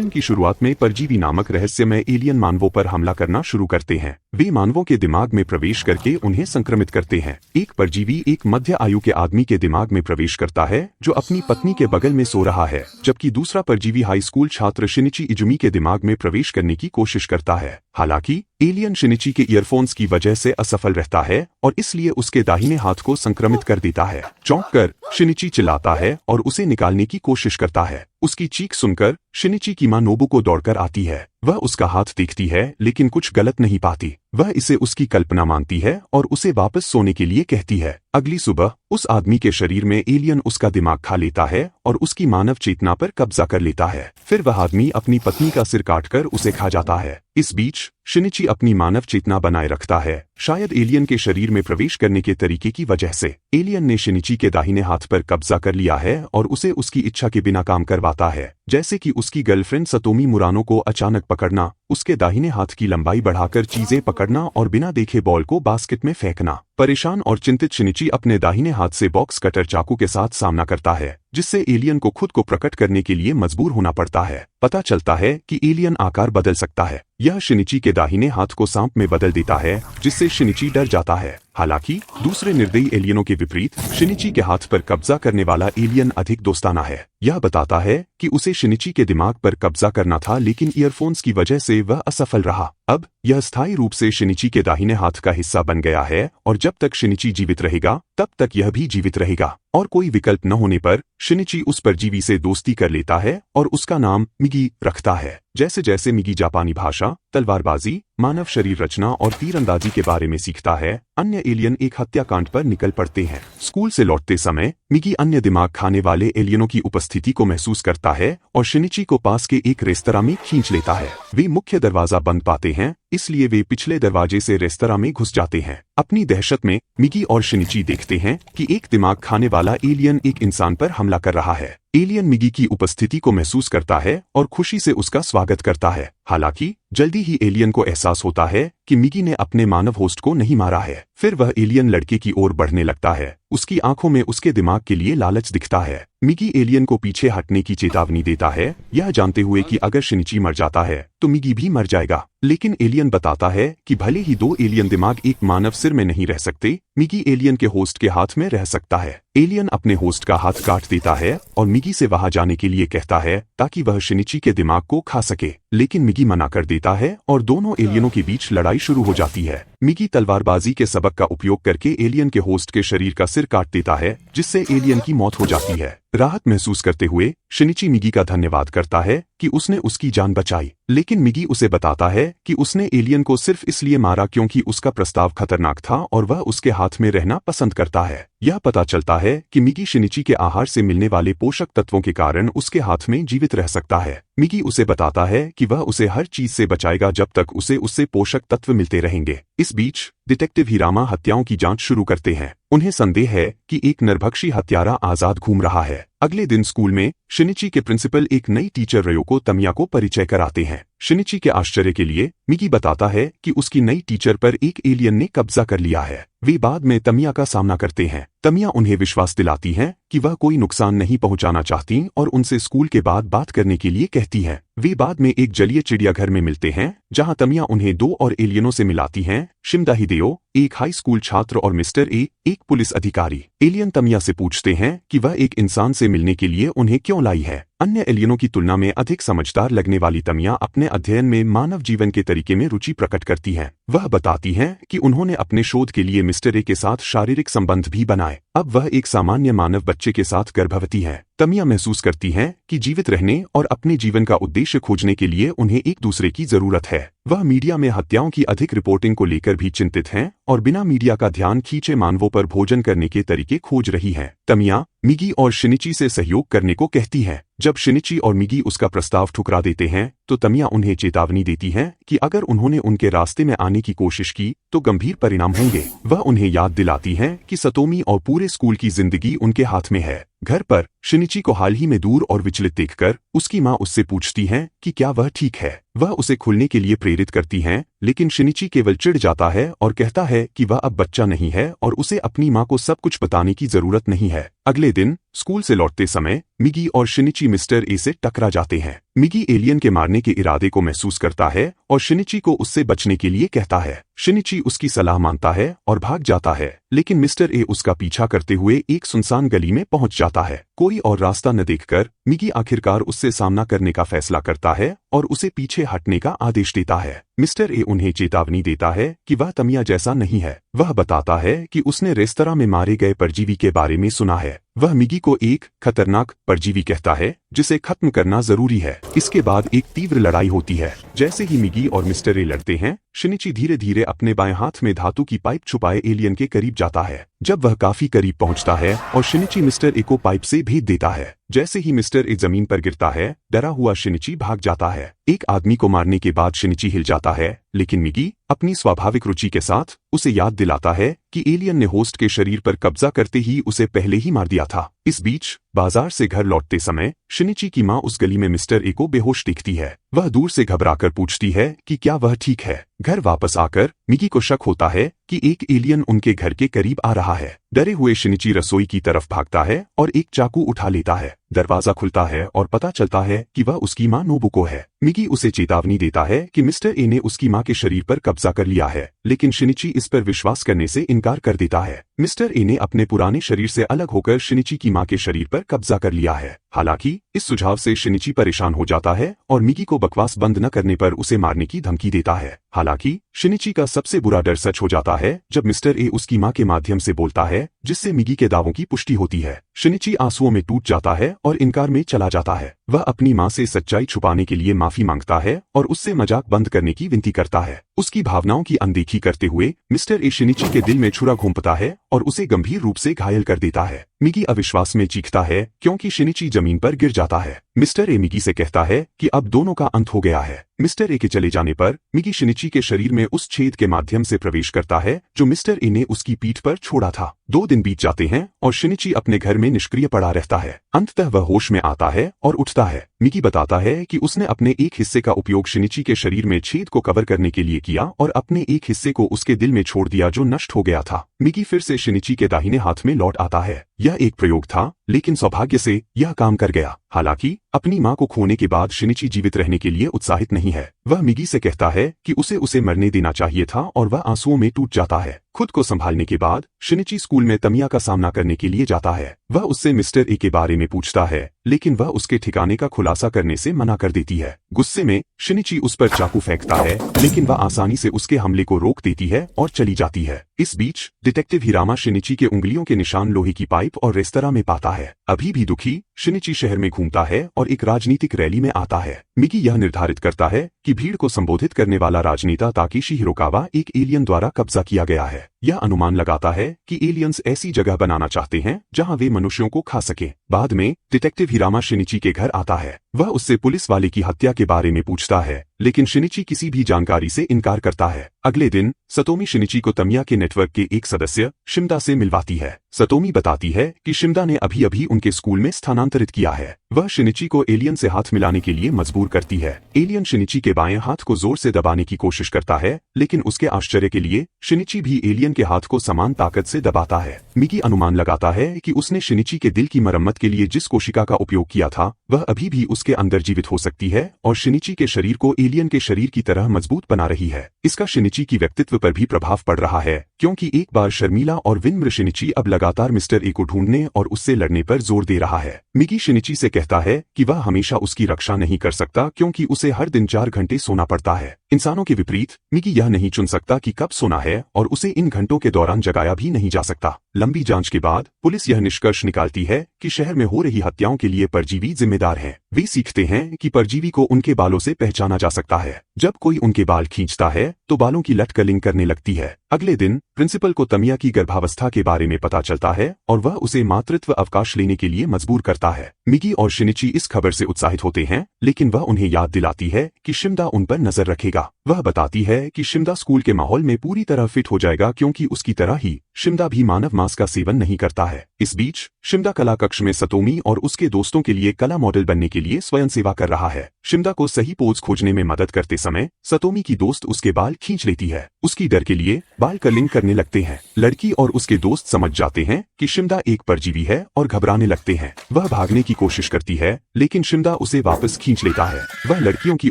Film की शुरुआत में परजीवी नामक रहस्यमय एलियन मानवों पर हमला करना शुरू करते हैं। वे मानवों के दिमाग में प्रवेश करके उन्हें संक्रमित करते हैं। एक परजीवी एक मध्य आयु के आदमी के दिमाग में प्रवेश करता है जो अपनी पत्नी के बगल में सो रहा है, जबकि दूसरा परजीवी हाई स्कूल छात्र शिनिची इजुमी के दिमाग में प्रवेश करने की कोशिश करता है। हालांकि एलियन शिनिची के ईयरफोन्स की वजह से असफल रहता है और इसलिए उसके दाहिने हाथ को संक्रमित कर देता है। चौंक कर शिनिची चिल्लाता है और उसे निकालने की कोशिश करता है। उसकी चीख सुनकर शिनिची की मां नोबु को दौड़कर आती है। वह उसका हाथ देखती है लेकिन कुछ गलत नहीं पाती। वह इसे उसकी कल्पना मानती है और उसे वापस सोने के लिए कहती है। अगली सुबह उस आदमी के शरीर में एलियन उसका दिमाग खा लेता है और उसकी मानव चेतना पर कब्जा कर लेता है। फिर वह आदमी अपनी पत्नी का सिर काटकर उसे खा जाता है। इस बीच शिनिची अपनी मानव चेतना बनाए रखता है, शायद एलियन के शरीर में प्रवेश करने के तरीके की वजह से। एलियन ने शिनिची के दाहिने हाथ पर कब्जा कर लिया है और उसे उसकी इच्छा के बिना काम करवाता है, जैसे कि उसकी गर्लफ्रेंड सतोमी मुरानो को अचानक पकड़ना, उसके दाहिने हाथ की लंबाई बढ़ाकर चीजें पकड़ना और बिना देखे बॉल को बास्केट में फेंकना। परेशान और चिंतित शिनिची अपने दाहिने हाथ से बॉक्स कटर चाकू के साथ सामना करता है, जिससे एलियन को खुद को प्रकट करने के लिए मजबूर होना पड़ता है। पता चलता है कि एलियन आकार बदल सकता है। यह शिनिची के दाहिने हाथ को सांप में बदल देता है, जिससे शिनिची डर जाता है। हालांकि दूसरे निर्दयी एलियनों के विपरीत शिनिची के हाथ पर कब्जा करने वाला एलियन अधिक दोस्ताना है। यह बताता है कि उसे शिनिची के दिमाग पर कब्जा करना था, लेकिन ईयरफोन्स की वजह से वह असफल रहा। अब यह स्थायी रूप से शिनिची के दाहिने हाथ का हिस्सा बन गया है और जब तक शिनिची जीवित रहेगा तब तक यह भी जीवित रहेगा। और कोई विकल्प न होने पर शिनिची उस परजीवी से दोस्ती कर लेता है और उसका नाम मिगी रखता है। जैसे जैसे मिगी जापानी भाषा, तलवारबाजी, मानव शरीर रचना और तीरंदाजी के बारे में सीखता है, अन्य एलियन एक हत्याकांड पर निकल पड़ते हैं। स्कूल से लौटते समय मिगी अन्य दिमाग खाने वाले एलियनों की उपस्थिति को महसूस करता है और शिनिची को पास के एक रेस्तरां में खींच लेता है। वे मुख्य दरवाजा बंद पाते हैं, इसलिए वे पिछले दरवाजे से रेस्तरां में घुस जाते हैं। अपनी दहशत में मिगी और शिनिची देखते हैं कि एक दिमाग खाने वाला एलियन एक इंसान पर हमला कर रहा है। एलियन मिगी की उपस्थिति को महसूस करता है और खुशी से उसका स्वागत करता है। हालांकि जल्दी ही एलियन को एहसास होता है कि मिगी ने अपने मानव होस्ट को नहीं मारा है। फिर वह एलियन लड़के की ओर बढ़ने लगता है। उसकी आंखों में उसके दिमाग के लिए लालच दिखता है। मिगी एलियन को पीछे हटने की चेतावनी देता है, यह जानते हुए कि अगर शिनिची मर जाता है तो मिगी भी मर जाएगा। लेकिन एलियन बताता है कि भले ही दो एलियन दिमाग एक मानव सिर में नहीं रह सकते, मिगी एलियन के होस्ट के हाथ में रह सकता है। एलियन अपने होस्ट का हाथ काट देता है और मिगी से वहां जाने के लिए कहता है ताकि वह शिनिची के दिमाग को खा सके, लेकिन मिगी मना कर देता है और दोनों एलियनों के बीच लड़ाई शुरू हो जाती है। मिगी तलवारबाजी के सबक का उपयोग करके एलियन के होस्ट के शरीर का सिर काट देता है, जिससे एलियन की मौत हो जाती है। राहत महसूस करते हुए शिनिची मिगी का धन्यवाद करता है कि उसने उसकी जान बचाई, लेकिन मिगी उसे बताता है कि उसने एलियन को सिर्फ इसलिए मारा क्योंकि उसका प्रस्ताव खतरनाक था और वह उसके हाथ में रहना पसंद करता है। यह पता चलता है कि मिगी शिनिची के आहार से मिलने वाले पोषक तत्वों के कारण उसके हाथ में जीवित रह सकता है। मिगी उसे बताता है कि वह उसे हर चीज से बचाएगा जब तक उसे उससे पोषक तत्व मिलते रहेंगे। इस बीच डिटेक्टिव हिरामा हत्याओं की जांच शुरू करते हैं। उन्हें संदेह है कि एक नरभक्षी हत्यारा आजाद घूम रहा है। अगले दिन स्कूल में शिनिची के प्रिंसिपल एक नई टीचर रयोको तमिया को परिचय कराते हैं। शिनिची के आश्चर्य के लिए मिगी बताता है कि उसकी नई टीचर पर एक एलियन ने कब्जा कर लिया है। वे बाद में तमिया का सामना करते हैं। तमिया उन्हें विश्वास दिलाती हैं कि वह कोई नुकसान नहीं पहुंचाना चाहती और उनसे स्कूल के बाद बात करने के लिए कहती है। वे बाद में एक जलीय चिड़ियाघर में मिलते हैं, जहां तमिया उन्हें दो और एलियनों से मिलाती हैं, शिमदा हिदेओ, एक हाई स्कूल छात्र, और मिस्टर ए, एक पुलिस अधिकारी। एलियन तमिया से पूछते हैं कि वह एक इंसान से मिलने के लिए उन्हें क्यों लाई है। अन्य एलियनों की तुलना में अधिक समझदार लगने वाली तमिया अपने अध्ययन में मानव जीवन के तरीके में रुचि प्रकट करती हैं। वह बताती हैं कि उन्होंने अपने शोध के लिए मिस्टर ए के साथ शारीरिक संबंध भी बनाए। अब वह एक सामान्य मानव बच्चे के साथ गर्भवती है। तमिया महसूस करती हैं कि जीवित रहने और अपने जीवन का उद्देश्य खोजने के लिए उन्हें एक दूसरे की जरूरत है। वह मीडिया में हत्याओं की अधिक रिपोर्टिंग को लेकर भी चिंतित हैं और बिना मीडिया का ध्यान खींचे मानवों पर भोजन करने के तरीके खोज रही है। तमिया मिगी और शिनिची से सहयोग करने को कहती है। जब शिनिची और मिगी उसका प्रस्ताव ठुकरा देते हैं तो तमिया उन्हें चेतावनी देती है कि अगर उन्होंने उनके रास्ते में आने की कोशिश की तो गंभीर परिणाम होंगे। वह उन्हें याद दिलाती है कि सतोमी और पूरे स्कूल की जिंदगी उनके हाथ में है। घर पर शिनिची को हाल ही में दूर और विचलित देखकर उसकी मां उससे पूछती है कि क्या वह ठीक है। वह उसे खुलने के लिए प्रेरित करती हैं, लेकिन शिनिची केवल चिढ़ जाता है और कहता है कि वह अब बच्चा नहीं है और उसे अपनी माँ को सब कुछ बताने की जरूरत नहीं है। अगले दिन स्कूल से लौटते समय मिगी और शिनिची मिस्टर ए से टकरा जाते हैं। मिगी एलियन के मारने के इरादे को महसूस करता है और शिनिची को उससे बचने के लिए कहता है। शिनिची उसकी सलाह मानता है और भाग जाता है, लेकिन मिस्टर ए उसका पीछा करते हुए एक सुनसान गली में पहुंच जाता है। कोई और रास्ता न देखकर मिगी आखिरकार उससे सामना करने का फैसला करता है और उसे पीछे हटने का आदेश देता है। मिस्टर ए उन्हें चेतावनी देता है कि वह तमिया जैसा नहीं है। वह बताता है कि उसने रेस्तरां में मारे गए परजीवी के बारे में सुना है। वह मिगी को एक खतरनाक परजीवी कहता है जिसे खत्म करना जरूरी है। इसके बाद एक तीव्र लड़ाई होती है। जैसे ही मिगी और मिस्टर ए लड़ते हैं, शिनिची धीरे धीरे अपने बाएं हाथ में धातु की पाइप छुपाए एलियन के करीब जाता है। जब वह काफी करीब पहुंचता है और शिनिची मिस्टर ए को पाइप से भेद देता है। जैसे ही मिस्टर ए जमीन पर गिरता है, डरा हुआ शिनिची भाग जाता है। एक आदमी को मारने के बाद शिनिची हिल जाता है, लेकिन मिगी अपनी स्वाभाविक रुचि के साथ उसे याद दिलाता है कि एलियन ने होस्ट के शरीर पर कब्जा करते ही उसे पहले ही मार दिया था। इस बीच बाजार से घर लौटते समय शिनिची की मां उस गली में मिस्टर ए को बेहोश दिखती है। वह दूर से घबराकर पूछती है कि क्या वह ठीक है। घर वापस आकर मिगी को शक होता है कि एक एलियन उनके घर के करीब आ रहा है। डरे हुए शिनिची रसोई की तरफ भागता है और एक चाकू उठा लेता है। दरवाजा खुलता है और पता चलता है कि वह उसकी मां नोबुको है। मिगी उसे चेतावनी देता है कि मिस्टर ए ने उसकी मां के शरीर पर कब्जा कर लिया है, लेकिन शिनिची इस पर विश्वास करने से इनकार कर देता है। मिस्टर ए ने अपने पुराने शरीर से अलग होकर शिनिची की मां के शरीर पर कब्जा कर लिया है। हालांकि इस सुझाव से शिनिची परेशान हो जाता है और मिगी को बकवास बंद न करने पर उसे मारने की धमकी देता है। हालांकि शिनिची का सबसे बुरा डर सच हो जाता है जब मिस्टर ए उसकी मां के माध्यम से बोलता है, जिससे मिगी के दावों की पुष्टि होती है। शिनिची आंसुओं में टूट जाता है और इनकार में चला जाता है। वह अपनी मां से सच्चाई छुपाने के लिए माफी मांगता है और उससे मजाक बंद करने की विनती करता है। उसकी भावनाओं की अनदेखी करते हुए मिस्टर ए शिनिची के दिल में छुरा घोंपता है और उसे गंभीर रूप से घायल कर देता है। मिगी अविश्वास में चीखता है क्योंकि शिनिची जमीन पर गिर जाता है। मिस्टर ए मिगी से कहता है कि अब दोनों का अंत हो गया है। मिस्टर ए के चले जाने पर मिगी शिनिची के शरीर में उस छेद के माध्यम से प्रवेश करता है जो मिस्टर ए ने उसकी पीठ पर छोड़ा था। 2 दिन बीत जाते हैं और शिनिची अपने घर में निष्क्रिय पड़ा रहता है। अंततः वह होश में आता है और उठता है। मिगी बताता है कि उसने अपने एक हिस्से का उपयोग शिनिची के शरीर में छेद को कवर करने के लिए किया और अपने एक हिस्से को उसके दिल में छोड़ दिया जो नष्ट हो गया था। मिगी फिर से शिनिची के दाहिने हाथ में लौट आता है। यह एक प्रयोग था, लेकिन सौभाग्य से यह काम कर गया। हालांकि अपनी मां को खोने के बाद शिनिची जीवित रहने के लिए उत्साहित नहीं है। वह मिगी से कहता है कि उसे मरने देना चाहिए था और वह आंसुओं में टूट जाता है। खुद को संभालने के बाद शिनिची स्कूल में तमिया का सामना करने के लिए जाता है। वह उससे मिस्टर ए के बारे में पूछता है, लेकिन वह उसके ठिकाने का खुलासा करने से मना कर देती है। गुस्से में शिनिची उस पर चाकू फेंकता है, लेकिन वह आसानी से उसके हमले को रोक देती है और चली जाती है। इस बीच डिटेक्टिव हिरामा शिनिची के उंगलियों के निशान लोहे की पाइप और रेस्तरां में पाता है। अभी भी दुखी शिनिची शहर में घूमता है और एक राजनीतिक रैली में आता है। मिगी यह निर्धारित करता है कि भीड़ को संबोधित करने वाला राजनेता ताकेशी हिरोकावा एक एलियन द्वारा कब्जा किया गया है। यह अनुमान लगाता है कि एलियंस ऐसी जगह बनाना चाहते हैं जहां वे मनुष्यों को खा सके। बाद में डिटेक्टिव हिरामा शिनिची के घर आता है। वह उससे पुलिस वाले की हत्या के बारे में पूछता है, लेकिन शिनिची किसी भी जानकारी से इनकार करता है। अगले दिन सतोमी शिनिची को तमिया के नेटवर्क के एक सदस्य शिमदा से मिलवाती है। सतोमी बताती है कि शिमदा ने अभी अभी उनके स्कूल में स्थानांतरित किया है। वह शिनिची को एलियन से हाथ मिलाने के लिए मजबूर करती है। एलियन शिनिची के बाएं हाथ को जोर से दबाने की कोशिश करता है, लेकिन उसके आश्चर्य के लिए शिनिची भी एलियन के हाथ को समान ताकत से दबाता है। मिगी अनुमान लगाता है कि उसने शिनिची के दिल की मरम्मत के लिए जिस कोशिका का उपयोग किया था वह अभी भी उसके अंदर जीवित हो सकती है और शिनिची के शरीर को एलियन के शरीर की तरह मजबूत बना रही है। इसका शिनिची की व्यक्तित्व पर भी प्रभाव पड़ रहा है, क्योंकि एक बार शर्मीला और विनम्र शिनिची अब लगातार मिस्टर ए को ढूंढने और उससे लड़ने पर जोर दे रहा है। मिगी शिनिची से कहता है कि वह हमेशा उसकी रक्षा नहीं कर सकता क्योंकि उसे हर दिन 4 घंटे सोना पड़ता है। इंसानों के विपरीत मिगी यह नहीं चुन सकता कि कब सोना है और उसे इन घंटों के दौरान जगाया भी नहीं जा सकता। लंबी जांच के बाद पुलिस यह निष्कर्ष निकालती है कि शहर में हो रही हत्याओं के लिए परजीवी जिम्मेदार है। वे सीखते हैं कि परजीवी को उनके बालों से पहचाना जा सकता है। जब कोई उनके बाल खींचता है तो बालों की लट कर्लिंग करने लगती है। अगले दिन प्रिंसिपल को तमिया की गर्भावस्था के बारे में पता चलता है और वह उसे मातृत्व अवकाश लेने के लिए मजबूर करता है। मिगी और शिनिची इस खबर से उत्साहित होते हैं, लेकिन वह उन्हें याद दिलाती है कि शिमदा उन पर नजर रखेगा। वह बताती है कि शिमदा स्कूल के माहौल में पूरी तरह फिट हो जाएगा क्योंकि उसकी तरह ही शिमदा भी मानव मांस का सेवन नहीं करता है। इस बीच शिमदा कला कक्ष में सतोमी और उसके दोस्तों के लिए कला मॉडल बनने के लिए स्वयं सेवा कर रहा है। शिमदा को सही पोज खोजने में मदद करते समय सतोमी की दोस्त उसके बाल खींच लेती है। उसकी डर के लिए बाल कर्लिंग करने लगते हैं। लड़की और उसके दोस्त समझ जाते हैं कि शिमदा एक परजीवी है और घबराने लगते हैं। वह भागने की कोशिश करती है, लेकिन शिमदा उसे वापस खींच लेता है। वह लड़कियों की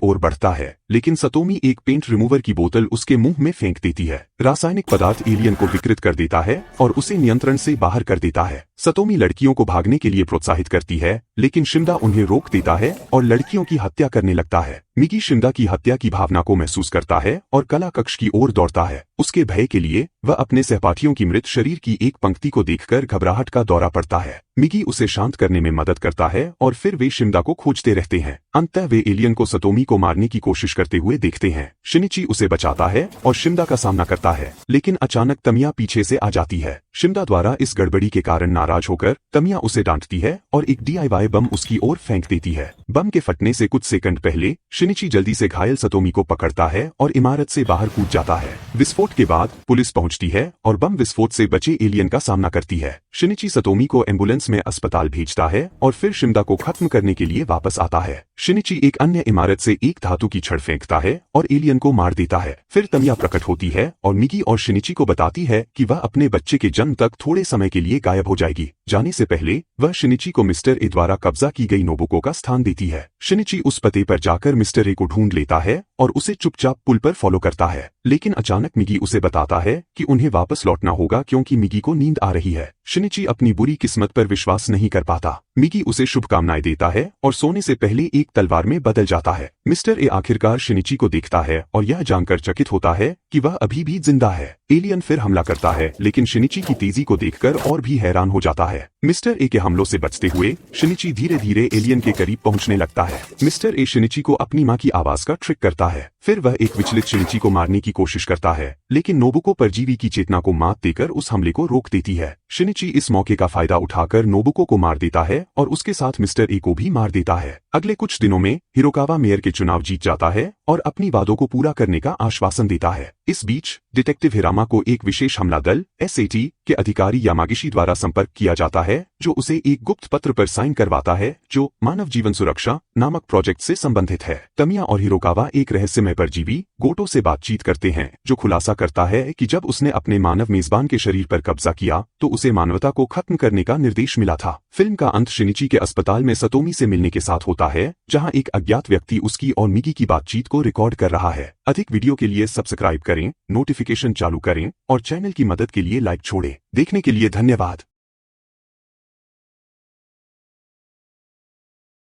ओर बढ़ता है, लेकिन सतोमी एक पेंट रिमूवर की बोतल उसके मुंह में फेंक देती है। रासायनिक पदार्थ एलियन को विकृत कर देता है और उसे नियंत्रण से बाहर कर देता है। सतोमी लड़कियों को भागने के लिए प्रोत्साहित करती है, लेकिन शिमदा उन्हें रोक देता है और लड़कियों की हत्या करने लगता है। मिगी शिमदा की हत्या की भावना को महसूस करता है और कला कक्ष की ओर दौड़ता है। उसके भय के लिए वह अपने सहपाठियों की मृत शरीर की एक पंक्ति को देखकर घबराहट का दौरा पड़ता है। मिगी उसे शांत करने में मदद करता है और फिर वे शिमदा को खोजते रहते हैं। अंततः वे एलियन को सतोमी को मारने की कोशिश करते हुए देखते हैं। शिनिची उसे बचाता है और शिमदा का सामना करता है, लेकिन अचानक तमिया पीछे से आ जाती है। शिमदा द्वारा इस गड़बड़ी के कारण नाराज होकर तमिया उसे डांटती है और एक DIY बम उसकी ओर फेंक देती है। बम के फटने से कुछ सेकंड पहले शिनिची जल्दी से घायल सतोमी को पकड़ता है और इमारत से बाहर कूद जाता है। विस्फोट के बाद पुलिस पहुंचती है और बम विस्फोट से बचे एलियन का सामना करती है। शिनिची सतोमी को एम्बुलेंस में अस्पताल भेजता है और फिर शिमदा को खत्म करने के लिए वापस आता है। शिनिची एक अन्य इमारत से एक धातु की छड़ फेंकता है और एलियन को मार देता है। फिर तमिया प्रकट होती है और मिगी और शिनिची को बताती है कि वह अपने बच्चे के जन्म तक थोड़े समय के लिए गायब हो जाएगी। जाने से पहले वह शिनिची को मिस्टर ए द्वारा कब्जा की गई नोबुको का स्थान देती है। शिनिची उस पते पर जाकर मिस्टर ए को ढूंढ लेता है और उसे चुपचाप पुल पर फॉलो करता है, लेकिन अचानक मिगी उसे बताता है कि उन्हें वापस लौटना होगा क्योंकि मिगी को नींद आ रही है। शिनिची अपनी बुरी किस्मत पर विश्वास नहीं कर पाता। मिगी उसे शुभकामनाएं देता है और सोने से पहले एक तलवार में बदल जाता है। मिस्टर ए आखिरकार शिनिची को देखता है और यह जानकर चकित होता है कि वह अभी भी जिंदा है। एलियन फिर हमला करता है, लेकिन शिनिची की तेजी को देखकर और भी हैरान हो जाता है। मिस्टर ए के हमलों से बचते हुए शिनिची धीरे धीरे एलियन के करीब पहुंचने लगता है। मिस्टर ए शिनिची को अपनी मां की आवाज का ट्रिक करता है। फिर वह एक विचलित शिनिची को मारने की कोशिश करता है, लेकिन नोबुको परजीवी की चेतना को मात देकर उस हमले को रोक देती है। शिनिची इस मौके का फायदा उठाकर नोबुको को मार देता है और उसके साथ मिस्टर ए को भी मार देता है। अगले कुछ दिनों में हिरोकावा मेयर के चुनाव जीत जाता है और अपनी वादों को पूरा करने का आश्वासन देता है। इस बीच डिटेक्टिव हिरामा को एक विशेष हमला दल SAT के अधिकारी यामागिशी द्वारा संपर्क किया जाता है, जो उसे एक गुप्त पत्र पर साइन करवाता है जो मानव जीवन सुरक्षा नामक प्रोजेक्ट से संबंधित है। तमिया और हिरोकावा एक रहस्यमय परजीवी गोटो से बातचीत करते हैं, जो खुलासा करता है कि जब उसने अपने मानव मेजबान के शरीर पर कब्जा किया तो उसे मानवता को खत्म करने का निर्देश मिला था। फिल्म का अंत शिनिची के अस्पताल में सतोमी से मिलने के साथ होता है, जहां एक अज्ञात व्यक्ति उसकी और मिगी की बातचीत को रिकॉर्ड कर रहा है। अधिक वीडियो के लिए सब्सक्राइब करें, नोटिफिकेशन चालू करें और चैनल की मदद के लिए लाइक छोड़ें। देखने के लिए धन्यवाद।